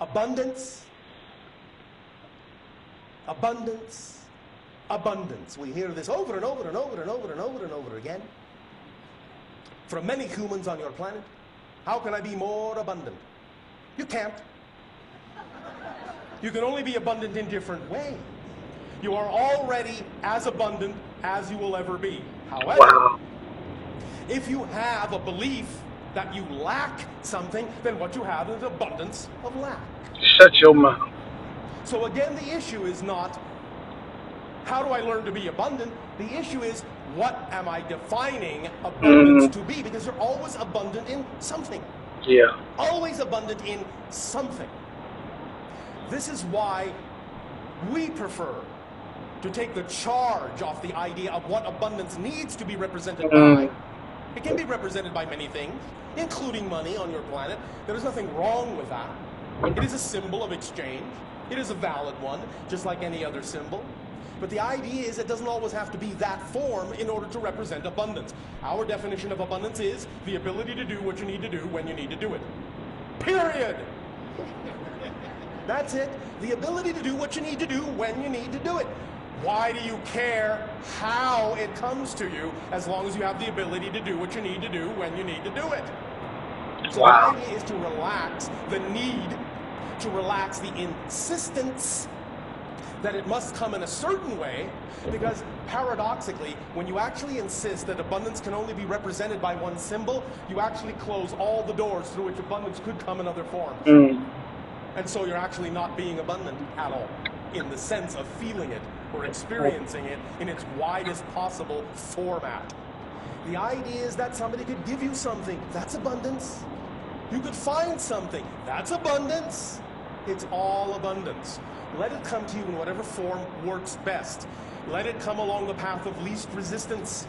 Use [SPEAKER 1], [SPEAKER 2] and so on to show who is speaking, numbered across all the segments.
[SPEAKER 1] Abundance, abundance, abundance. We hear this over and over and over and over and over and over again from many humans on your planet. How can I be more abundant? You can't. You can only be abundant in different ways. You are already as abundant as you will ever be. However, if you have a belief that you lack something, then what you have is abundance of lack.
[SPEAKER 2] Shut your mouth.
[SPEAKER 1] So again, the issue is not, how do I learn to be abundant? The issue is, what am I defining abundance to be? Because you're always abundant in something.
[SPEAKER 2] Yeah.
[SPEAKER 1] Always abundant in something. This is why we prefer to take the charge off the idea of what abundance needs to be represented by. It can be represented by many things, including money on your planet. There is nothing wrong with that. It is a symbol of exchange. It is a valid one, just like any other symbol. But the idea is it doesn't always have to be that form in order to represent abundance. Our definition of abundance is the ability to do what you need to do when you need to do it. Period. That's it. The ability to do what you need to do when you need to do it. Why do you care how it comes to you as long as you have the ability to do what you need to do when you need to do it? So the idea is to relax the need, to relax the insistence that it must come in a certain way, because paradoxically, when you actually insist that abundance can only be represented by one symbol, you actually close all the doors through which abundance could come in other forms. And so you're actually not being abundant at all, in the sense of feeling it or experiencing it in its widest possible format. The idea is that somebody could give you something. That's abundance. You could find something. That's abundance. It's all abundance. Let it come to you in whatever form works best. Let it come along the path of least resistance.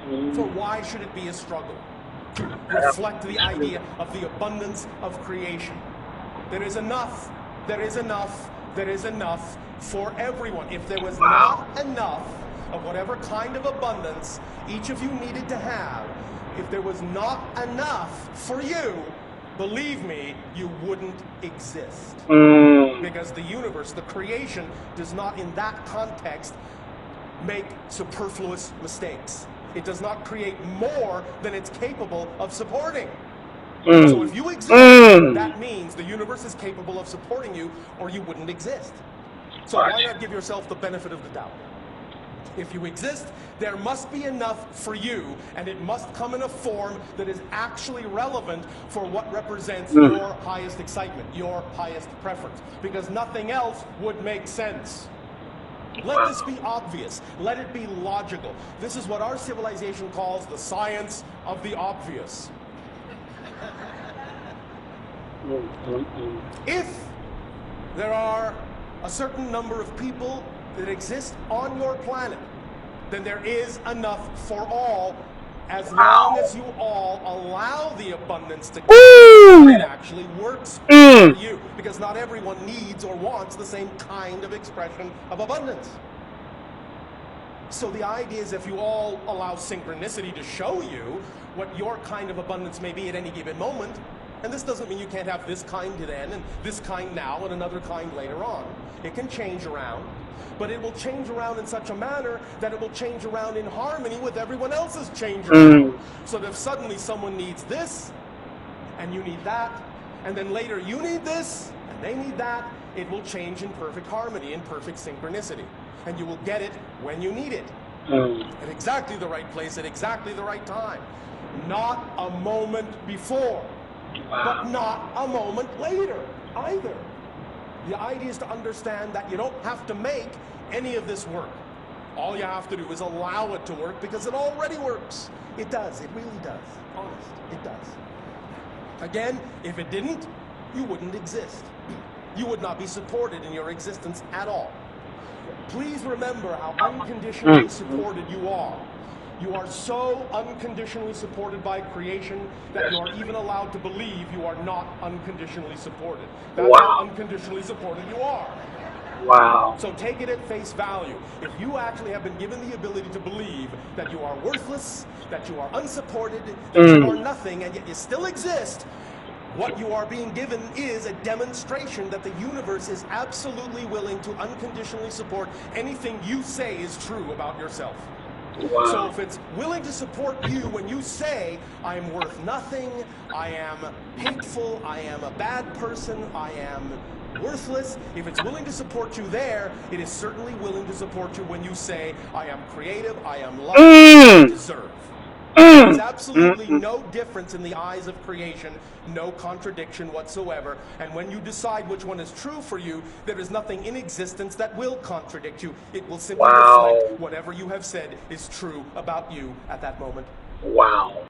[SPEAKER 1] So why should it be a struggle? To reflect the idea of the abundance of creation. There is enough. There is enough. There is enough for everyone. If there was not enough of whatever kind of abundance each of you needed to have, if there was not enough for you, believe me, you wouldn't exist. Because the universe, the creation, does not in that context make superfluous mistakes. It does not create more than it's capable of supporting. So if you exist, that means the universe is capable of supporting you, or you wouldn't exist. So why not give yourself the benefit of the doubt? If you exist, there must be enough for you, and it must come in a form that is actually relevant for what represents your highest excitement, your highest preference, because nothing else would make sense. Let this be obvious. Let it be logical. This is what our civilization calls the science of the obvious. If there are a certain number of people that exist on your planet, then there is enough for all, as long as you all allow the abundance to come. It actually works for you, because not everyone needs or wants the same kind of expression of abundance. So the idea is, if you all allow synchronicity to show you what your kind of abundance may be at any given moment, and this doesn't mean you can't have this kind then, and this kind now, and another kind later on. It can change around, but it will change around in such a manner that it will change around in harmony with everyone else's change around. So that if suddenly someone needs this, and you need that, and then later you need this, and they need that, it will change in perfect harmony, in perfect synchronicity. And you will get it when you need it. At exactly the right place, at exactly the right time. Not a moment before. But not a moment later either. The idea is to understand that you don't have to make any of this work. All you have to do is allow it to work, because it already works. It does. It really does. Honest. It does. Again, if it didn't, you wouldn't exist. You would not be supported in your existence at all. Please remember how unconditionally supported you are. You are so unconditionally supported by creation that you are even allowed to believe you are not unconditionally supported. That's how unconditionally supported you are. So take it at face value. If you actually have been given the ability to believe that you are worthless, that you are unsupported, that you are nothing, and yet you still exist, What you are being given is a demonstration that the universe is absolutely willing to unconditionally support anything you say is true about yourself.
[SPEAKER 2] Wow.
[SPEAKER 1] So if it's willing to support you when you say, I am worth nothing, I am hateful, I am a bad person, I am worthless, if it's willing to support you there, it is certainly willing to support you when you say, I am creative, I am loved, I deserve. There's absolutely no difference in the eyes of creation, no contradiction whatsoever. And when you decide which one is true for you, there is nothing in existence that will contradict you. It will simply reflect whatever you have said is true about you at that moment.
[SPEAKER 2] Wow.